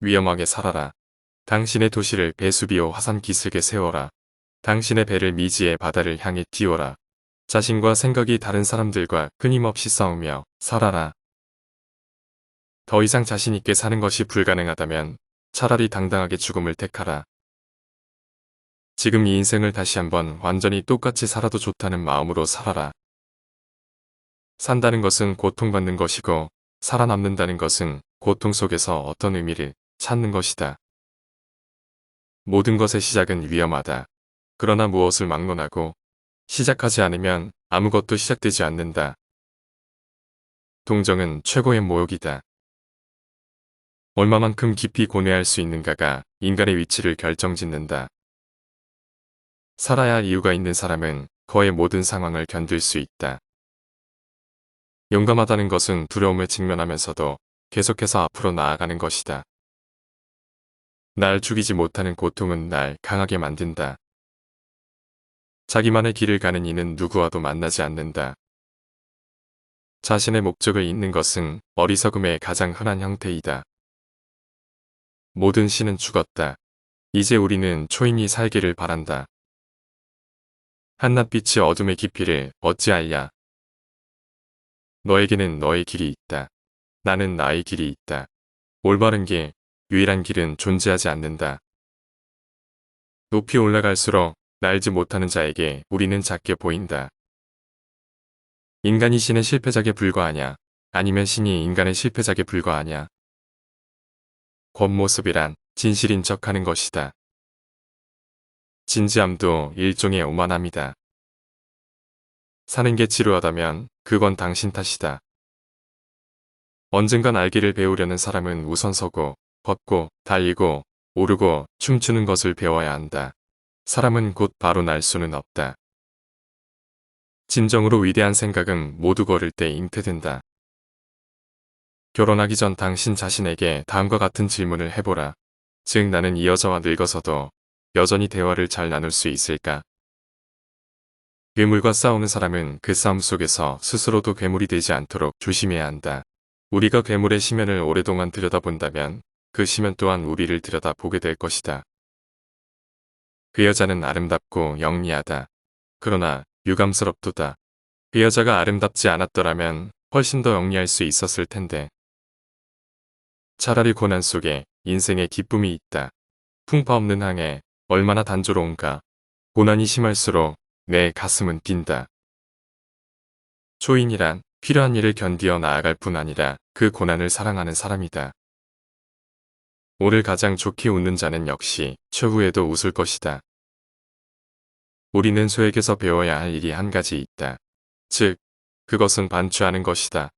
위험하게 살아라. 당신의 도시를 배수비오 화산 기슭에 세워라. 당신의 배를 미지의 바다를 향해 띄워라. 자신과 생각이 다른 사람들과 끊임없이 싸우며 살아라. 더 이상 자신 있게 사는 것이 불가능하다면 차라리 당당하게 죽음을 택하라. 지금 이 인생을 다시 한번 완전히 똑같이 살아도 좋다는 마음으로 살아라. 산다는 것은 고통받는 것이고 살아남는다는 것은 고통 속에서 어떤 의미를 찾는 것이다. 모든 것의 시작은 위험하다. 그러나 무엇을 막론하고 시작하지 않으면 아무것도 시작되지 않는다. 동정은 최고의 모욕이다. 얼마만큼 깊이 고뇌할 수 있는가가 인간의 위치를 결정짓는다. 살아야 할 이유가 있는 사람은 거의 모든 상황을 견딜 수 있다. 용감하다는 것은 두려움을 직면하면서도 계속해서 앞으로 나아가는 것이다. 날 죽이지 못하는 고통은 날 강하게 만든다. 자기만의 길을 가는 이는 누구와도 만나지 않는다. 자신의 목적을 잊는 것은 어리석음의 가장 흔한 형태이다. 모든 신은 죽었다. 이제 우리는 초인이 살기를 바란다. 한낮빛이 어둠의 깊이를 어찌 알랴. 너에게는 너의 길이 있다. 나는 나의 길이 있다. 올바른 길, 유일한 길은 존재하지 않는다. 높이 올라갈수록 날지 못하는 자에게 우리는 작게 보인다. 인간이 신의 실패작에 불과하냐? 아니면 신이 인간의 실패작에 불과하냐? 겉모습이란 진실인 척하는 것이다. 진지함도 일종의 오만함이다. 사는 게 지루하다면 그건 당신 탓이다. 언젠간 알기를 배우려는 사람은 우선 서고 걷고 달리고 오르고 춤추는 것을 배워야 한다. 사람은 곧 바로 날 수는 없다. 진정으로 위대한 생각은 모두 걸을 때 잉태된다. 결혼하기 전 당신 자신에게 다음과 같은 질문을 해보라. 즉 나는 이 여자와 늙어서도 여전히 대화를 잘 나눌 수 있을까? 괴물과 싸우는 사람은 그 싸움 속에서 스스로도 괴물이 되지 않도록 조심해야 한다. 우리가 괴물의 시면을 오랫동안 들여다본다면 그 시면 또한 우리를 들여다보게 될 것이다. 그 여자는 아름답고 영리하다. 그러나 유감스럽도다. 그 여자가 아름답지 않았더라면 훨씬 더 영리할 수 있었을 텐데. 차라리 고난 속에 인생의 기쁨이 있다. 풍파 없는 항해 얼마나 단조로운가. 고난이 심할수록 내 가슴은 뛴다. 초인이란 필요한 일을 견디어 나아갈 뿐 아니라 그 고난을 사랑하는 사람이다. 오늘 가장 좋게 웃는 자는 역시 최후에도 웃을 것이다. 우리는 소에게서 배워야 할 일이 한 가지 있다. 즉, 그것은 반추하는 것이다.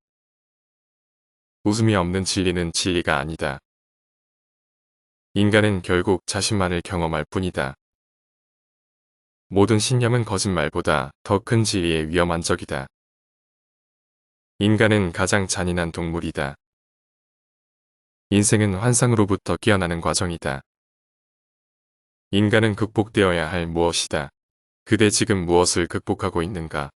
웃음이 없는 진리는 진리가 아니다. 인간은 결국 자신만을 경험할 뿐이다. 모든 신념은 거짓말보다 더 큰 진리의 위험한 적이다. 인간은 가장 잔인한 동물이다. 인생은 환상으로부터 깨어나는 과정이다. 인간은 극복되어야 할 무엇이다. 그대 지금 무엇을 극복하고 있는가?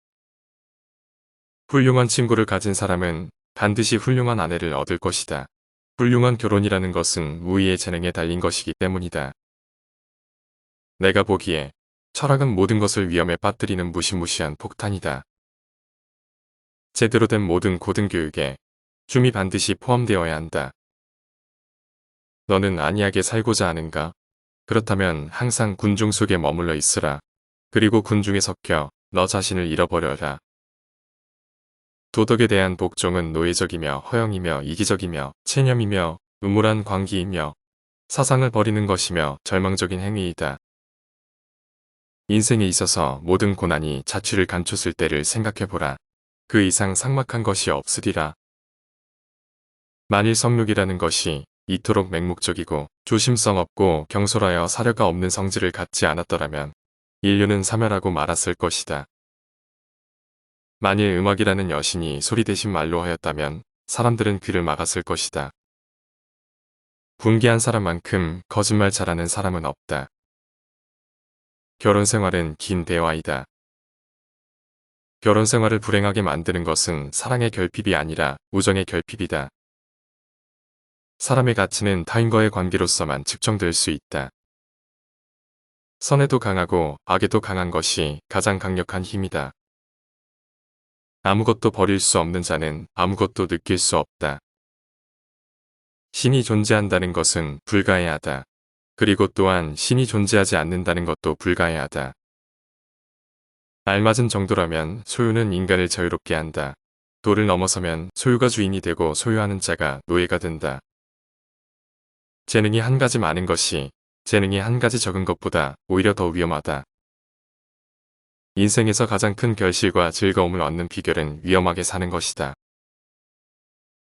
훌륭한 친구를 가진 사람은 반드시 훌륭한 아내를 얻을 것이다. 훌륭한 결혼이라는 것은 우위의 재능에 달린 것이기 때문이다. 내가 보기에 철학은 모든 것을 위험에 빠뜨리는 무시무시한 폭탄이다. 제대로 된 모든 고등교육에 춤이 반드시 포함되어야 한다. 너는 안이하게 살고자 하는가? 그렇다면 항상 군중 속에 머물러 있으라. 그리고 군중에 섞여 너 자신을 잃어버려라. 도덕에 대한 복종은 노예적이며 허영이며 이기적이며 체념이며 음울한 광기이며 사상을 버리는 것이며 절망적인 행위이다. 인생에 있어서 모든 고난이 자취를 감췄을 때를 생각해보라. 그 이상 삭막한 것이 없으리라. 만일 성욕이라는 것이 이토록 맹목적이고 조심성 없고 경솔하여 사려가 없는 성질을 갖지 않았더라면 인류는 사멸하고 말았을 것이다. 만일 음악이라는 여신이 소리 대신 말로 하였다면 사람들은 귀를 막았을 것이다. 분개한 사람만큼 거짓말 잘하는 사람은 없다. 결혼 생활은 긴 대화이다. 결혼 생활을 불행하게 만드는 것은 사랑의 결핍이 아니라 우정의 결핍이다. 사람의 가치는 타인과의 관계로서만 측정될 수 있다. 선에도 강하고 악에도 강한 것이 가장 강력한 힘이다. 아무것도 버릴 수 없는 자는 아무것도 느낄 수 없다. 신이 존재한다는 것은 불가해하다. 그리고 또한 신이 존재하지 않는다는 것도 불가해하다. 알맞은 정도라면 소유는 인간을 자유롭게 한다. 도를 넘어서면 소유가 주인이 되고 소유하는 자가 노예가 된다. 재능이 한 가지 많은 것이 재능이 한 가지 적은 것보다 오히려 더 위험하다. 인생에서 가장 큰 결실과 즐거움을 얻는 비결은 위험하게 사는 것이다.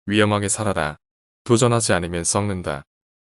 위험하게 살아라. 도전하지 않으면 썩는다.